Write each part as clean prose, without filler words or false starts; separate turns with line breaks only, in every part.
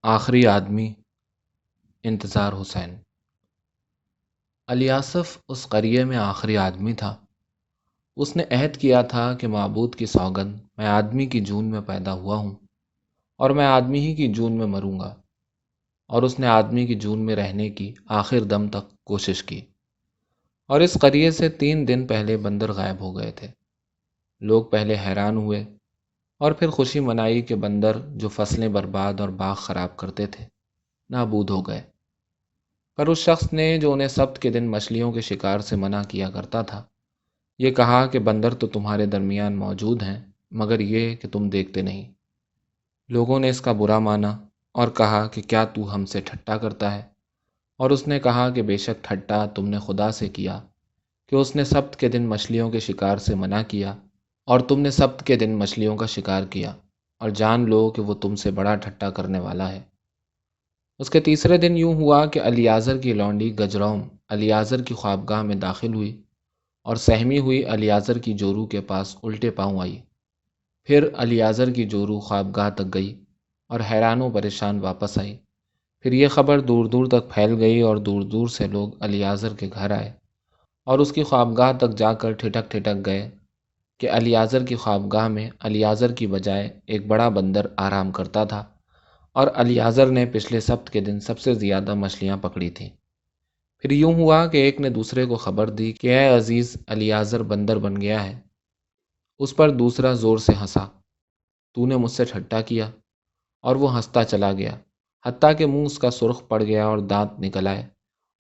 آخری آدمی انتظار حسین۔ الیاسف اس قریے میں آخری آدمی تھا۔ اس نے عہد کیا تھا کہ معبود کی سوگند، میں آدمی کی جون میں پیدا ہوا ہوں اور میں آدمی ہی کی جون میں مروں گا، اور اس نے آدمی کی جون میں رہنے کی آخر دم تک کوشش کی۔ اور اس قریے سے 3 دن پہلے بندر غائب ہو گئے تھے۔ لوگ پہلے حیران ہوئے اور پھر خوشی منائی کہ بندر جو فصلیں برباد اور باغ خراب کرتے تھے نابود ہو گئے۔ پر اس شخص نے جو انہیں سبت کے دن مچھلیوں کے شکار سے منع کیا کرتا تھا، یہ کہا کہ بندر تو تمہارے درمیان موجود ہیں، مگر یہ کہ تم دیکھتے نہیں۔ لوگوں نے اس کا برا مانا اور کہا کہ کیا تو ہم سے ٹھٹا کرتا ہے؟ اور اس نے کہا کہ بے شک ٹھٹا تم نے خدا سے کیا کہ اس نے سبت کے دن مچھلیوں کے شکار سے منع کیا، اور تم نے سبت کے دن مچھلیوں کا شکار کیا، اور جان لو کہ وہ تم سے بڑا ٹھٹا کرنے والا ہے۔ اس کے تیسرے دن یوں ہوا کہ الیعزر کی لونڈی گجروم الیعزر کی خوابگاہ میں داخل ہوئی اور سہمی ہوئی الیعزر کی جورو کے پاس الٹے پاؤں آئی۔ پھر الیعزر کی جورو خوابگاہ تک گئی اور حیران و پریشان واپس آئی۔ پھر یہ خبر دور دور تک پھیل گئی اور دور دور سے لوگ الیعزر کے گھر آئے اور اس کی خوابگاہ تک جا کر ٹھٹک ٹھٹک گئے کہ الیعزر کی خوابگاہ میں الیعزر کی بجائے ایک بڑا بندر آرام کرتا تھا، اور الیعزر نے پچھلے سبت کے دن سب سے زیادہ مچھلیاں پکڑی تھیں۔ پھر یوں ہوا کہ ایک نے دوسرے کو خبر دی کہ اے عزیز، الیعزر بندر بن گیا ہے۔ اس پر دوسرا زور سے ہنسا، تو نے مجھ سے ٹھٹا کیا، اور وہ ہنستا چلا گیا، حتیٰ کہ منہ اس کا سرخ پڑ گیا اور دانت نکل آئے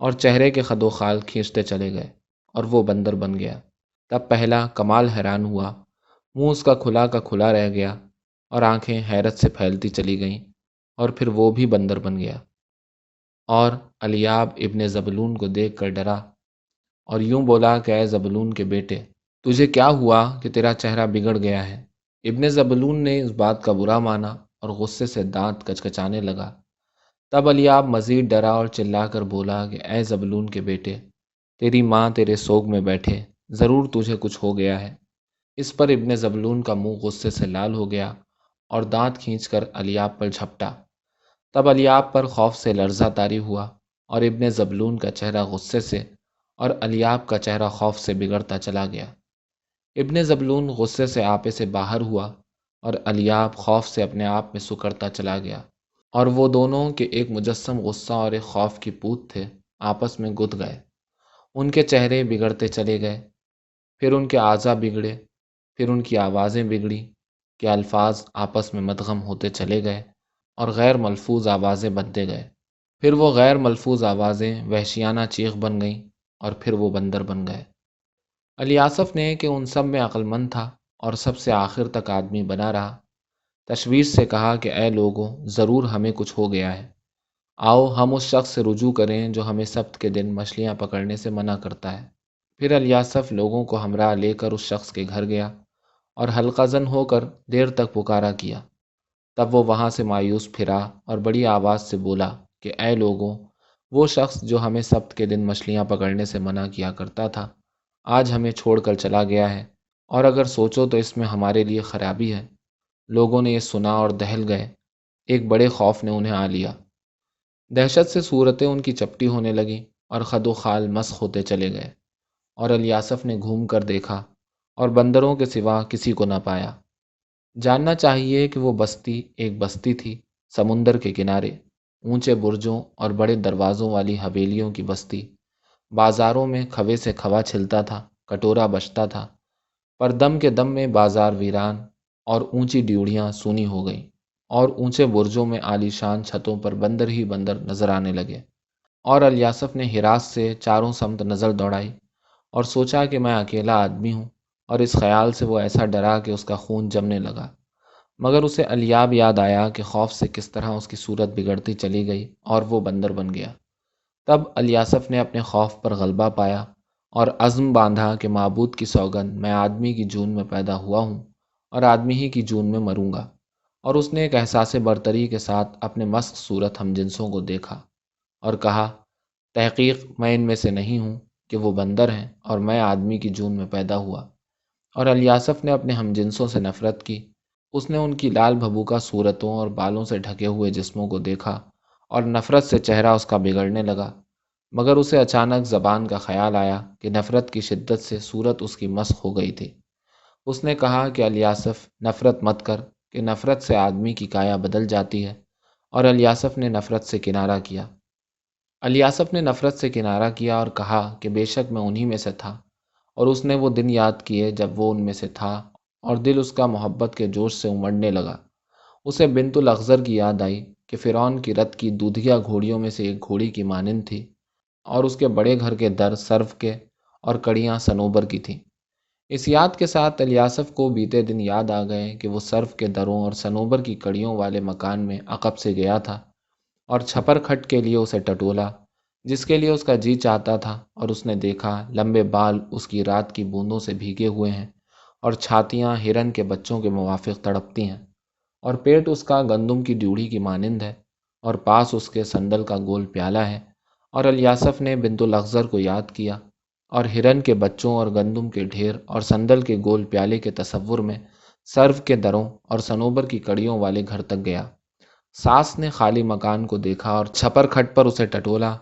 اور چہرے کے خد و خال کھینچتے چلے گئے، اور وہ بندر بن گیا۔ تب پہلا کمال حیران ہوا، منہ اس کا کھلا رہ گیا اور آنکھیں حیرت سے پھیلتی چلی گئیں، اور پھر وہ بھی بندر بن گیا۔ اور الیاب ابن زبلون کو دیکھ کر ڈرا اور یوں بولا کہ اے زبلون کے بیٹے، تجھے کیا ہوا کہ تیرا چہرہ بگڑ گیا ہے؟ ابن زبلون نے اس بات کا برا مانا اور غصے سے دانت کچکچانے لگا۔ تب الیاب مزید ڈرا اور چلا کر بولا کہ اے زبلون کے بیٹے، تیری ماں تیرے سوگ میں بیٹھے، ضرور تجھے کچھ ہو گیا ہے۔ اس پر ابن زبلون کا منہ غصے سے لال ہو گیا اور دانت کھینچ کر الیاب پر جھپٹا۔ تب الیاب پر خوف سے لرزہ طاری ہوا، اور ابن زبلون کا چہرہ غصے سے اور الیاب کا چہرہ خوف سے بگڑتا چلا گیا۔ ابن زبلون غصے سے آپے سے باہر ہوا اور الیاب خوف سے اپنے آپ میں سکڑتا چلا گیا، اور وہ دونوں کہ ایک مجسم غصہ اور ایک خوف کی پوت تھے آپس میں گد گئے۔ ان کے چہرے بگڑتے چلے گئے، پھر ان کے اعضا بگڑے، پھر ان کی آوازیں بگڑی کہ الفاظ آپس میں مدغم ہوتے چلے گئے اور غیر ملفوظ آوازیں بنتے گئے۔ پھر وہ غیر ملفوظ آوازیں وحشیانہ چیخ بن گئیں، اور پھر وہ بندر بن گئے۔ الیاسف نے کہ ان سب میں عقل مند تھا اور سب سے آخر تک آدمی بنا رہا، تشویش سے کہا کہ اے لوگوں، ضرور ہمیں کچھ ہو گیا ہے۔ آؤ ہم اس شخص سے رجوع کریں جو ہمیں سبت کے دن مچھلیاں پکڑنے سے منع کرتا ہے۔ پھر الیاسف لوگوں کو ہمراہ لے کر اس شخص کے گھر گیا اور حلقہ زن ہو کر دیر تک پکارا کیا۔ تب وہ وہاں سے مایوس پھرا اور بڑی آواز سے بولا کہ اے لوگوں، وہ شخص جو ہمیں سبت کے دن مچھلیاں پکڑنے سے منع کیا کرتا تھا، آج ہمیں چھوڑ کر چلا گیا ہے، اور اگر سوچو تو اس میں ہمارے لیے خرابی ہے۔ لوگوں نے یہ سنا اور دہل گئے، ایک بڑے خوف نے انہیں آ لیا۔ دہشت سے صورتیں ان کی چپٹی ہونے لگیں اور خد و خال مسخ ہوتے چلے گئے، اور الیاسف نے گھوم کر دیکھا اور بندروں کے سوا کسی کو نہ پایا۔ جاننا چاہیے کہ وہ بستی ایک بستی تھی سمندر کے کنارے، اونچے برجوں اور بڑے دروازوں والی حویلیوں کی بستی۔ بازاروں میں کھوے سے کھوا چھلتا تھا، کٹورا بجتا تھا، پر دم کے دم میں بازار ویران اور اونچی ڈیوڑیاں سونی ہو گئیں، اور اونچے برجوں میں عالی شان چھتوں پر بندر ہی بندر نظر آنے لگے۔ اور الیاسف نے ہراس سے چاروں سمت نظر دوڑائی اور سوچا کہ میں اکیلا آدمی ہوں، اور اس خیال سے وہ ایسا ڈرا کہ اس کا خون جمنے لگا۔ مگر اسے الیاب یاد آیا کہ خوف سے کس طرح اس کی صورت بگڑتی چلی گئی اور وہ بندر بن گیا۔ تب الیاسف نے اپنے خوف پر غلبہ پایا اور عزم باندھا کہ معبود کی سوگند، میں آدمی کی جون میں پیدا ہوا ہوں اور آدمی ہی کی جون میں مروں گا۔ اور اس نے ایک احساس برتری کے ساتھ اپنے مسخ صورت ہم جنسوں کو دیکھا اور کہا، تحقیق میں ان میں سے نہیں ہوں کہ وہ بندر ہیں اور میں آدمی کی جون میں پیدا ہوا۔ اور الیاسف نے اپنے ہم جنسوں سے نفرت کی، اس نے ان کی لال بھبوکا صورتوں اور بالوں سے ڈھکے ہوئے جسموں کو دیکھا اور نفرت سے چہرہ اس کا بگڑنے لگا، مگر اسے اچانک زبان کا خیال آیا کہ نفرت کی شدت سے صورت اس کی مسخ ہو گئی تھی۔ اس نے کہا کہ الیاسف نفرت مت کر، کہ نفرت سے آدمی کی کایا بدل جاتی ہے، اور الیاسف نے نفرت سے کنارہ کیا۔ الیاسف نے نفرت سے کنارہ کیا اور کہا کہ بے شک میں انہی میں سے تھا، اور اس نے وہ دن یاد کیے جب وہ ان میں سے تھا، اور دل اس کا محبت کے جوش سے امڑنے لگا۔ اسے بنت الاخضر کی یاد آئی کہ فرعون کی رت کی دودھیا گھوڑیوں میں سے ایک گھوڑی کی مانند تھی، اور اس کے بڑے گھر کے در سرف کے اور کڑیاں صنوبر کی تھیں۔ اس یاد کے ساتھ الیاسف کو بیتے دن یاد آ گئے کہ وہ سرف کے دروں اور صنوبر کی کڑیوں والے مکان میں عقب سے گیا تھا، اور چھپر کھٹ کے لیے اسے ٹٹولا، جس کے لیے اس کا جی چاہتا تھا، اور اس نے دیکھا لمبے بال اس کی رات کی بوندوں سے بھیگے ہوئے ہیں، اور چھاتیاں ہرن کے بچوں کے موافق تڑپتی ہیں، اور پیٹ اس کا گندم کی ڈیوڑی کی مانند ہے، اور پاس اس کے سندل کا گول پیالہ ہے۔ اور الیاسف نے بنت الاخضر کو یاد کیا، اور ہرن کے بچوں اور گندم کے ڈھیر اور سندل کے گول پیالے کے تصور میں سرف کے دروں اور صنوبر کی کڑیوں والے گھر تک گیا۔ ساس نے خالی مکان کو دیکھا اور چھپر کھٹ پر اسے ٹٹولا،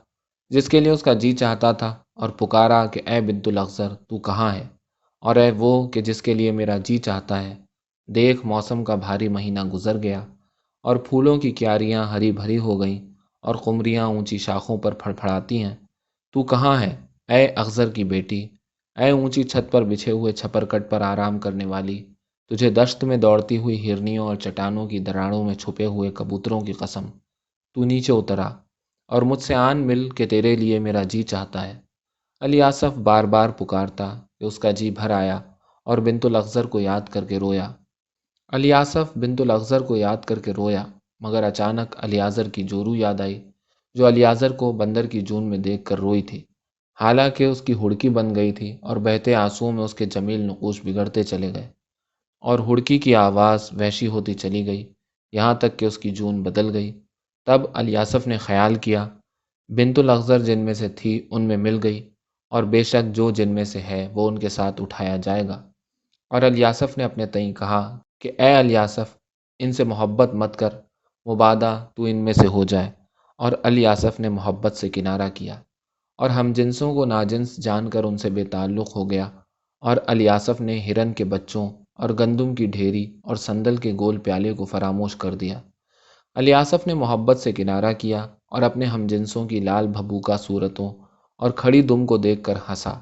جس کے لیے اس کا جی چاہتا تھا، اور پکارا کہ اے بنت الاخضر، تو کہاں ہے؟ اور اے وہ کہ جس کے لیے میرا جی چاہتا ہے، دیکھ موسم کا بھاری مہینہ گزر گیا، اور پھولوں کی کیاریاں ہری بھری ہو گئیں، اور قمریاں اونچی شاخوں پر پھڑپھڑاتی ہیں۔ تو کہاں ہے اے اخضر کی بیٹی؟ اے اونچی چھت پر بچھے ہوئے چھپر کٹ پر آرام کرنے والی، تجھے دشت میں دوڑتی ہوئی ہرنیوں اور چٹانوں کی دراڑوں میں چھپے ہوئے کبوتروں کی قسم، تو نیچے اترا اور مجھ سے آن مل کہ تیرے لیے میرا جی چاہتا ہے۔ الیاسف بار بار پکارتا کہ اس کا جی بھر آیا، اور بنت الاخضر کو یاد کر کے رویا۔ الیاسف بنت الاخضر کو یاد کر کے رویا، مگر اچانک الیازر کی جورو یاد آئی، جو الیازر کو بندر کی جون میں دیکھ کر روئی تھی، حالانکہ اس کی ہڑکی بن گئی تھی، اور بہتے آنسوؤں میں اس کے جمیل نقوش بگڑتے چلے گئے، اور ہڑکی کی آواز وحشی ہوتی چلی گئی، یہاں تک کہ اس کی جون بدل گئی۔ تب الیاسف نے خیال کیا، بنت الاخضر جن میں سے تھی ان میں مل گئی، اور بے شک جو جن میں سے ہے وہ ان کے ساتھ اٹھایا جائے گا۔ اور الیاسف نے اپنے تئیں کہا کہ اے الیاسف، ان سے محبت مت کر، مبادا تو ان میں سے ہو جائے۔ اور الیاسف نے محبت سے کنارہ کیا، اور ہم جنسوں کو ناجنس جان کر ان سے بے تعلق ہو گیا، اور الیاسف نے ہرن کے بچوں اور گندم کی ڈھیری اور سندل کے گول پیالے کو فراموش کر دیا۔ الیاسف نے محبت سے کنارہ کیا، اور اپنے ہم جنسوں کی لال بھبوکا صورتوں اور کھڑی دم کو دیکھ کر ہنسا۔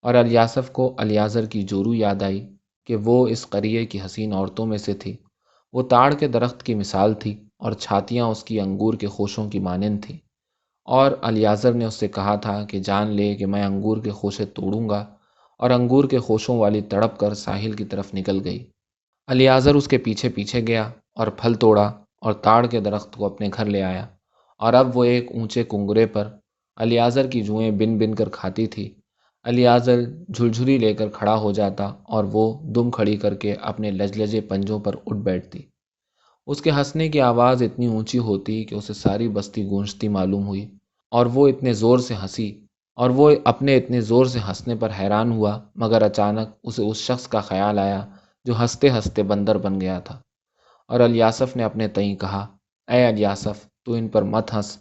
اور الیاسف کو الیازر کی جورو یاد آئی کہ وہ اس قریے کی حسین عورتوں میں سے تھی۔ وہ تاڑ کے درخت کی مثال تھی، اور چھاتیاں اس کی انگور کے خوشوں کی مانند تھیں۔ اور الیازر نے اس سے کہا تھا کہ جان لے کہ میں انگور کے خوشے توڑوں گا، اور انگور کے خوشوں والی تڑپ کر ساحل کی طرف نکل گئی۔ الیازر اس کے پیچھے پیچھے گیا اور پھل توڑا، اور تاڑ کے درخت کو اپنے گھر لے آیا، اور اب وہ ایک اونچے کنگرے پر الیازر کی جوئیں بن بن کر کھاتی تھی۔ الیازر جھلجھلی لے کر کھڑا ہو جاتا، اور وہ دم کھڑی کر کے اپنے لجلجے پنجوں پر اٹھ بیٹھتی۔ اس کے ہنسنے کی آواز اتنی اونچی ہوتی کہ اسے ساری بستی گونجتی معلوم ہوئی، اور وہ اتنے زور سے ہنسی، اور وہ اپنے اتنے زور سے ہنسنے پر حیران ہوا، مگر اچانک اسے اس شخص کا خیال آیا جو ہنستے ہنستے بندر بن گیا تھا۔ اور الیاسف نے اپنے تئیں کہا، اے الیاسف، تو ان پر مت ہنس،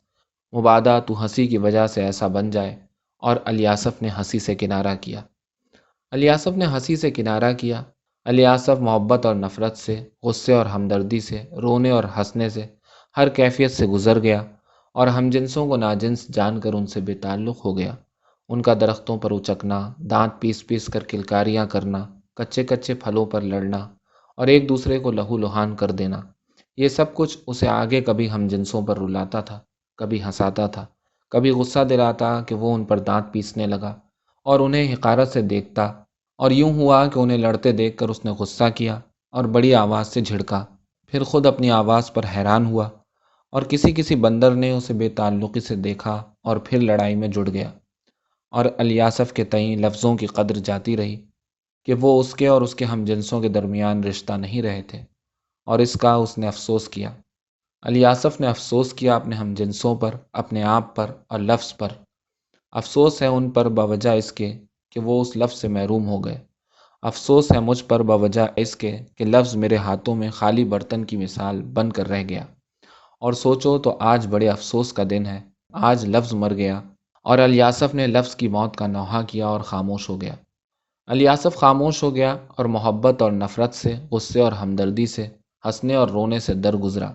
مبادا تو ہنسی کی وجہ سے ایسا بن جائے۔ اور الیاسف نے ہنسی سے کنارہ کیا۔ الیاسف نے ہنسی سے کنارہ کیا۔ الیاسف محبت اور نفرت سے، غصے اور ہمدردی سے، رونے اور ہنسنے سے، ہر کیفیت سے گزر گیا، اور ہم جنسوں کو ناجنس جان کر ان سے بے تعلق ہو گیا۔ ان کا درختوں پر اچکنا، دانت پیس پیس کر کلکاریاں کرنا، کچے کچے پھلوں پر لڑنا، اور ایک دوسرے کو لہو لہان کر دینا، یہ سب کچھ اسے آگے کبھی ہم جنسوں پر رلاتا تھا، کبھی ہنساتا تھا، کبھی غصہ دلاتا کہ وہ ان پر دانت پیسنے لگا، اور انہیں حقارت سے دیکھتا، اور یوں ہوا کہ انہیں لڑتے دیکھ کر اس نے غصہ کیا اور بڑی آواز سے جھڑکا، پھر خود اپنی آواز پر حیران ہوا، اور کسی کسی بندر نے اسے بے تعلقی سے دیکھا اور پھر لڑائی میں جڑ گیا۔ اور الیاسف کے تئیں لفظوں کی قدر جاتی رہی کہ وہ اس کے اور اس کے ہم جنسوں کے درمیان رشتہ نہیں رہے تھے، اور اس کا اس نے افسوس کیا۔ الیاسف نے افسوس کیا اپنے ہم جنسوں پر، اپنے آپ پر اور لفظ پر۔ افسوس ہے ان پر بوجہ اس کے کہ وہ اس لفظ سے محروم ہو گئے، افسوس ہے مجھ پر بوجہ اس کے کہ لفظ میرے ہاتھوں میں خالی برتن کی مثال بن کر رہ گیا، اور سوچو تو آج بڑے افسوس کا دن ہے، آج لفظ مر گیا۔ اور الیاسف نے لفظ کی موت کا نوحہ کیا اور خاموش ہو گیا۔ الیاسف خاموش ہو گیا اور محبت اور نفرت سے، غصے اور ہمدردی سے، ہنسنے اور رونے سے درگزرا،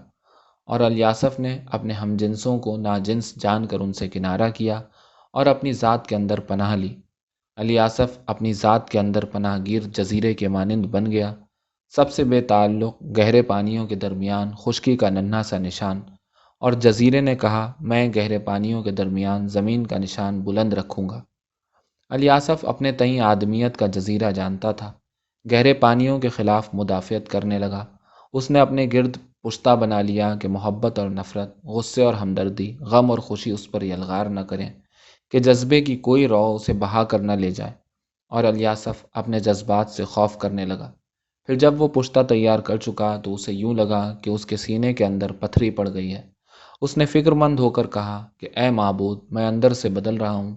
اور الیاسف نے اپنے ہم جنسوں کو ناجنس جان کر ان سے کنارہ کیا اور اپنی ذات کے اندر پناہ لی۔ الیاسف اپنی ذات کے اندر پناہ گیر جزیرے کے مانند بن گیا، سب سے بے تعلق، گہرے پانیوں کے درمیان خشکی کا ننھا سا نشان، اور جزیرے نے کہا میں گہرے پانیوں کے درمیان زمین کا نشان بلند رکھوں گا۔ الیاسف اپنے تئیں آدمیت کا جزیرہ جانتا تھا، گہرے پانیوں کے خلاف مدافعت کرنے لگا۔ اس نے اپنے گرد پشتہ بنا لیا کہ محبت اور نفرت، غصے اور ہمدردی، غم اور خوشی اس پر یلغار نہ کریں، کہ جذبے کی کوئی رو اسے بہا کر نہ لے جائے۔ اور الیاسف اپنے جذبات سے خوف کرنے لگا۔ پھر جب وہ پشتہ تیار کر چکا تو اسے یوں لگا کہ اس کے سینے کے اندر پتھری پڑ گئی ہے۔ اس نے فکر مند ہو کر کہا کہ اے معبود، میں اندر سے بدل رہا ہوں۔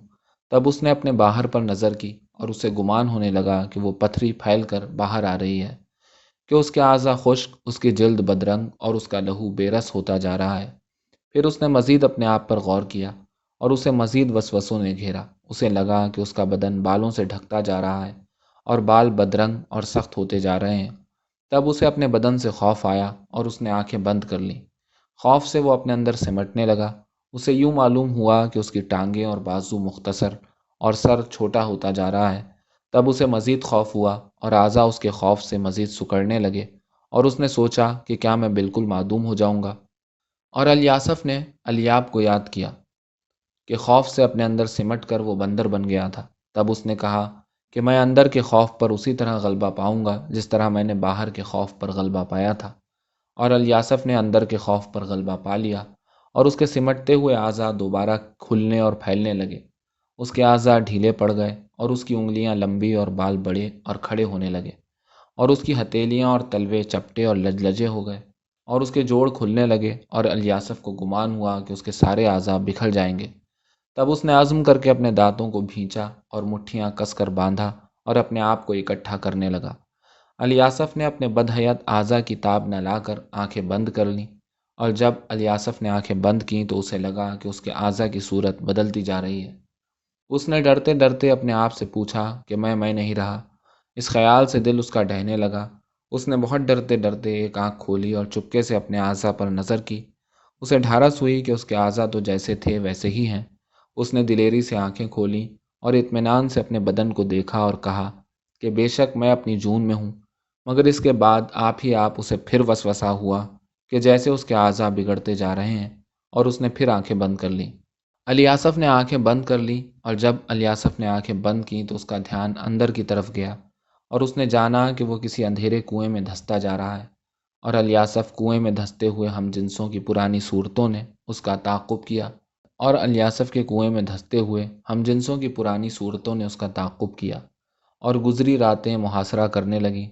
تب اس نے اپنے باہر پر نظر کی اور اسے گمان ہونے لگا کہ وہ پتھری پھیل کر باہر آ رہی ہے، کہ اس کے اعضاء خشک، اس کی جلد بدرنگ اور اس کا لہو بے رس ہوتا جا رہا ہے۔ پھر اس نے مزید اپنے آپ پر غور کیا اور اسے مزید وسوسوں نے گھیرا۔ اسے لگا کہ اس کا بدن بالوں سے ڈھکتا جا رہا ہے اور بال بدرنگ اور سخت ہوتے جا رہے ہیں۔ تب اسے اپنے بدن سے خوف آیا اور اس نے آنکھیں بند کر لیں۔ خوف سے وہ اپنے اندر سمٹنے لگا۔ اسے یوں معلوم ہوا کہ اس کی ٹانگیں اور بازو مختصر اور سر چھوٹا ہوتا جا رہا ہے۔ تب اسے مزید خوف ہوا اور اعضاء اس کے خوف سے مزید سکڑنے لگے، اور اس نے سوچا کہ کیا میں بالکل معدوم ہو جاؤں گا۔ اور الیاسف نے الیاب کو یاد کیا کہ خوف سے اپنے اندر سمٹ کر وہ بندر بن گیا تھا۔ تب اس نے کہا کہ میں اندر کے خوف پر اسی طرح غلبہ پاؤں گا جس طرح میں نے باہر کے خوف پر غلبہ پایا تھا۔ اور الیاسف نے اندر کے خوف پر غلبہ پا لیا، اور اس کے سمٹتے ہوئے اعضاء دوبارہ کھلنے اور پھیلنے لگے۔ اس کے اعضاء ڈھیلے پڑ گئے اور اس کی انگلیاں لمبی اور بال بڑے اور کھڑے ہونے لگے، اور اس کی ہتھیلیاں اور تلوے چپٹے اور لجلجے ہو گئے، اور اس کے جوڑ کھلنے لگے، اور الیاسف کو گمان ہوا کہ اس کے سارے اعضاء بکھر جائیں گے۔ تب اس نے عزم کر کے اپنے دانتوں کو بھینچا اور مٹھیاں کس کر باندھا اور اپنے آپ کو اکٹھا کرنے لگا۔ الیاسف نے اپنے بدحیت اعضاء کی تاب نہ لا کر آنکھیں بند کر لیں، اور جب الیاسف نے آنکھیں بند کیں تو اسے لگا کہ اس کے اعضاء کی صورت بدلتی جا رہی ہے۔ اس نے ڈرتے ڈرتے اپنے آپ سے پوچھا کہ میں نہیں رہا۔ اس خیال سے دل اس کا ڈہنے لگا۔ اس نے بہت ڈرتے ڈرتے ایک آنکھ کھولی اور چپکے سے اپنے اعضاء پر نظر کی۔ اسے ڈھارس ہوئی کہ اس کے اعضاء تو جیسے تھے ویسے ہی ہیں۔ اس نے دلیری سے آنکھیں کھولیں اور اطمینان سے اپنے بدن کو دیکھا اور کہا کہ بے شک میں اپنی جون میں ہوں، مگر اس کے بعد آپ ہی آپ اسے پھر وسوسہ ہوا کہ جیسے اس کے اعضاء بگڑتے جا رہے ہیں، اور اس نے پھر آنکھیں بند کر لیں۔ الیاسف نے آنکھیں بند کر لیں، اور جب الیاسف نے آنکھیں بند کیں تو اس کا دھیان اندر کی طرف گیا، اور اس نے جانا کہ وہ کسی اندھیرے کنویں میں دھنستا جا رہا ہے۔ اور الیاسف کنویں میں دھنستے ہوئے ہم جنسوں کی پرانی صورتوں نے اس کا تعاقب کیا، اور الیاسف کے کنویں میں دھنستے ہوئے ہم جنسوں کی پرانی صورتوں نے اس کا تعاقب کیا، اور گزری راتیں محاصرہ کرنے لگیں۔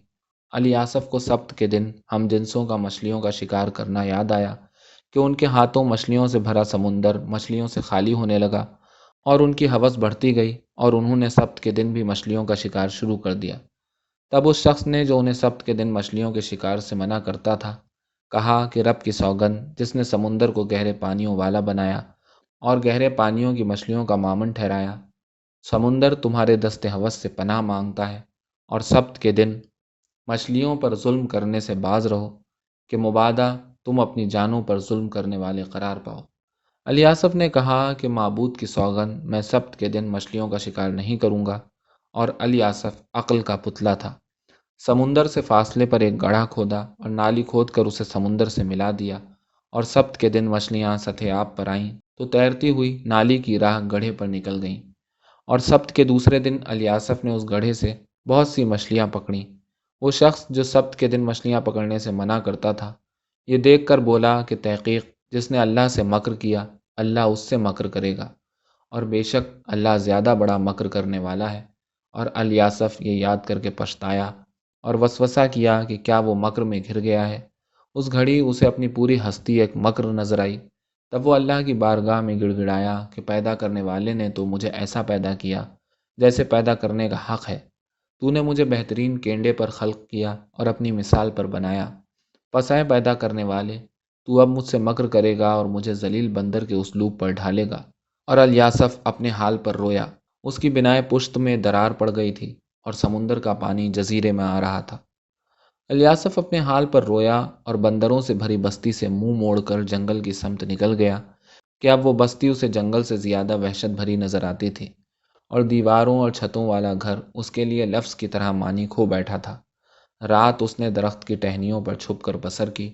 الیاسف کو سبت کے دن ہم جنسوں کا مچھلیوں کا شکار کرنا یاد آیا کہ ان کے ہاتھوں مچھلیوں سے بھرا سمندر مچھلیوں سے خالی ہونے لگا، اور ان کی ہوس بڑھتی گئی، اور انہوں نے سبت کے دن بھی مچھلیوں کا شکار شروع کر دیا۔ تب اس شخص نے جو انہیں سبت کے دن مچھلیوں کے شکار سے منع کرتا تھا کہا کہ رب کی سوگند جس نے سمندر کو گہرے پانیوں والا بنایا اور گہرے پانیوں کی مچھلیوں کا مامن ٹھہرایا، سمندر تمہارے دست ہوس سے پناہ مانگتا ہے، اور سبت کے دن مچھلیوں پر ظلم کرنے سے باز رہو، کہ مبادا تم اپنی جانوں پر ظلم کرنے والے قرار پاؤ۔ الیاسف نے کہا کہ معبود کی سوگند میں سبت کے دن مچھلیوں کا شکار نہیں کروں گا، اور الیاسف عقل کا پتلا تھا۔ سمندر سے فاصلے پر ایک گڑھا کھودا اور نالی کھود کر اسے سمندر سے ملا دیا، اور سبت کے دن مچھلیاں سطح آب پر آئیں تو تیرتی ہوئی نالی کی راہ گڑھے پر نکل گئیں، اور سبت کے دوسرے دن الیاسف نے اس گڑھے سے بہت سی مچھلیاں پکڑیں۔ وہ شخص جو سبت کے دن مچھلیاں پکڑنے سے منع کرتا تھا، یہ دیکھ کر بولا کہ تحقیق جس نے اللہ سے مکر کیا اللہ اس سے مکر کرے گا، اور بے شک اللہ زیادہ بڑا مکر کرنے والا ہے۔ اور الیاسف یہ یاد کر کے پچھتایا اور وسوسہ کیا کہ کیا وہ مکر میں گھر گیا ہے۔ اس گھڑی اسے اپنی پوری ہستی ایک مکر نظر آئی۔ تب وہ اللہ کی بارگاہ میں گڑ گڑایا کہ پیدا کرنے والے نے تو مجھے ایسا پیدا کیا جیسے پیدا کرنے کا حق ہے۔ تو نے مجھے بہترین کینڈے پر خلق کیا اور اپنی مثال پر بنایا۔ پسائے پیدا کرنے والے، تو اب مجھ سے مکر کرے گا اور مجھے ذلیل بندر کے اسلوب پر ڈھالے گا۔ اور الیاسف اپنے حال پر رویا۔ اس کی بنائے پشت میں درار پڑ گئی تھی اور سمندر کا پانی جزیرے میں آ رہا تھا۔ الیاسف اپنے حال پر رویا اور بندروں سے بھری بستی سے منہ موڑ کر جنگل کی سمت نکل گیا کہ اب وہ بستی اسے جنگل سے زیادہ وحشت بھری نظر آتی تھی، اور دیواروں اور چھتوں والا گھر اس کے لیے لفظ کی طرح معنی کھو بیٹھا تھا۔ رات اس نے درخت کی ٹہنیوں پر چھپ کر بسر کی۔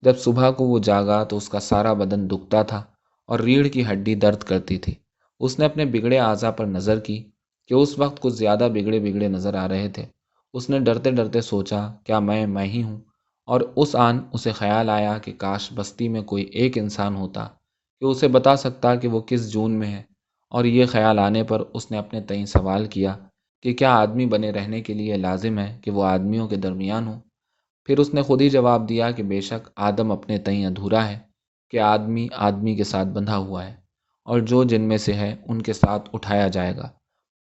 جب صبح کو وہ جاگا تو اس کا سارا بدن دکھتا تھا اور ریڑھ کی ہڈی درد کرتی تھی۔ اس نے اپنے بگڑے اعضاء پر نظر کی کہ اس وقت کچھ زیادہ بگڑے بگڑے نظر آ رہے تھے۔ اس نے ڈرتے ڈرتے سوچا، کیا میں ہی ہوں؟ اور اس آن اسے خیال آیا کہ کاش بستی میں کوئی ایک انسان ہوتا کہ اسے بتا سکتا کہ وہ کس جون میں ہے۔ اور یہ خیال آنے پر اس نے اپنے تئیں سوال کیا کہ کیا آدمی بنے رہنے کے لیے لازم ہے کہ وہ آدمیوں کے درمیان ہو؟ پھر اس نے خود ہی جواب دیا کہ بے شک آدم اپنے تئیں ادھورا ہے، کہ آدمی آدمی کے ساتھ بندھا ہوا ہے، اور جو جن میں سے ہے ان کے ساتھ اٹھایا جائے گا۔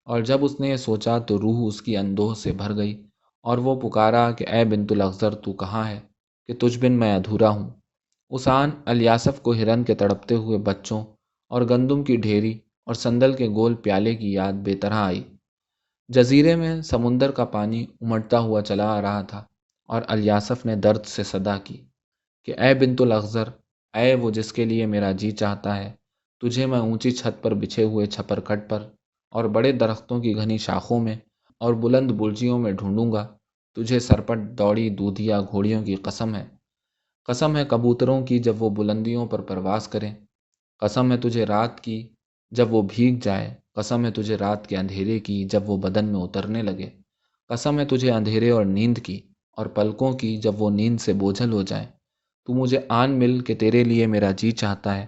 اور جب اس نے یہ سوچا تو روح اس کی اندوہ سے بھر گئی، اور وہ پکارا کہ اے بنت الاخضر، تو کہاں ہے کہ تجھ بن میں ادھورا ہوں؟ اس آن الیاسف کو ہرن کے تڑپتے ہوئے بچوں اور گندم کی ڈھیری اور سندل کے گول پیالے کی یاد بے طرح آئی۔ جزیرے میں سمندر کا پانی امٹتا ہوا چلا آ رہا تھا، اور الیاسف نے درد سے صدا کی کہ اے بنت الاخضر، اے وہ جس کے لیے میرا جی چاہتا ہے، تجھے میں اونچی چھت پر بچھے ہوئے چھپر کٹ پر اور بڑے درختوں کی گھنی شاخوں میں اور بلند برجیوں میں ڈھونڈوں گا۔ تجھے سرپٹ دوڑی دودھیا گھوڑیوں کی قسم ہے کبوتروں کی جب وہ بلندیوں پر پرواز کریں، قسم ہے تجھے رات کی جب وہ بھیگ جائے، قسم ہے تجھے رات کے اندھیرے کی جب وہ بدن میں اترنے لگے، قسم ہے تجھے اندھیرے اور نیند کی اور پلکوں کی جب وہ نیند سے بوجھل ہو جائیں۔ تو مجھے آن مل کہ تیرے لیے میرا جی چاہتا ہے۔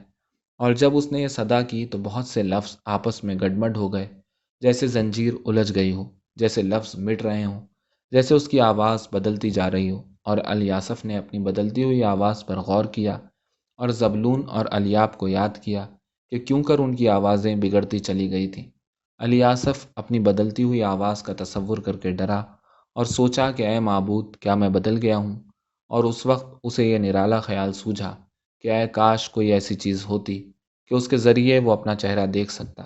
اور جب اس نے یہ صدا کی تو بہت سے لفظ آپس میں گڈمڈ ہو گئے، جیسے زنجیر الجھ گئی ہو، جیسے لفظ مٹ رہے ہوں، جیسے اس کی آواز بدلتی جا رہی ہو۔ اور الیاسف نے اپنی بدلتی ہوئی آواز پر غور کیا اور زبلون اور الیاب کو یاد کیا کہ کیوں کر ان کی آوازیں بگڑتی چلی گئی تھیں۔ الیاسف اپنی بدلتی ہوئی آواز کا تصور کر کے ڈرا اور سوچا کہ اے معبود، کیا میں بدل گیا ہوں؟ اور اس وقت اسے یہ نرالا خیال سوجھا کہ اے کاش کوئی ایسی چیز ہوتی کہ اس کے ذریعے وہ اپنا چہرہ دیکھ سکتا،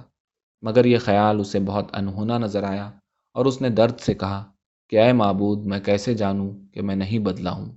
مگر یہ خیال اسے بہت انہونا نظر آیا، اور اس نے درد سے کہا کہ اے معبود، میں کیسے جانوں کہ میں نہیں بدلا ہوں؟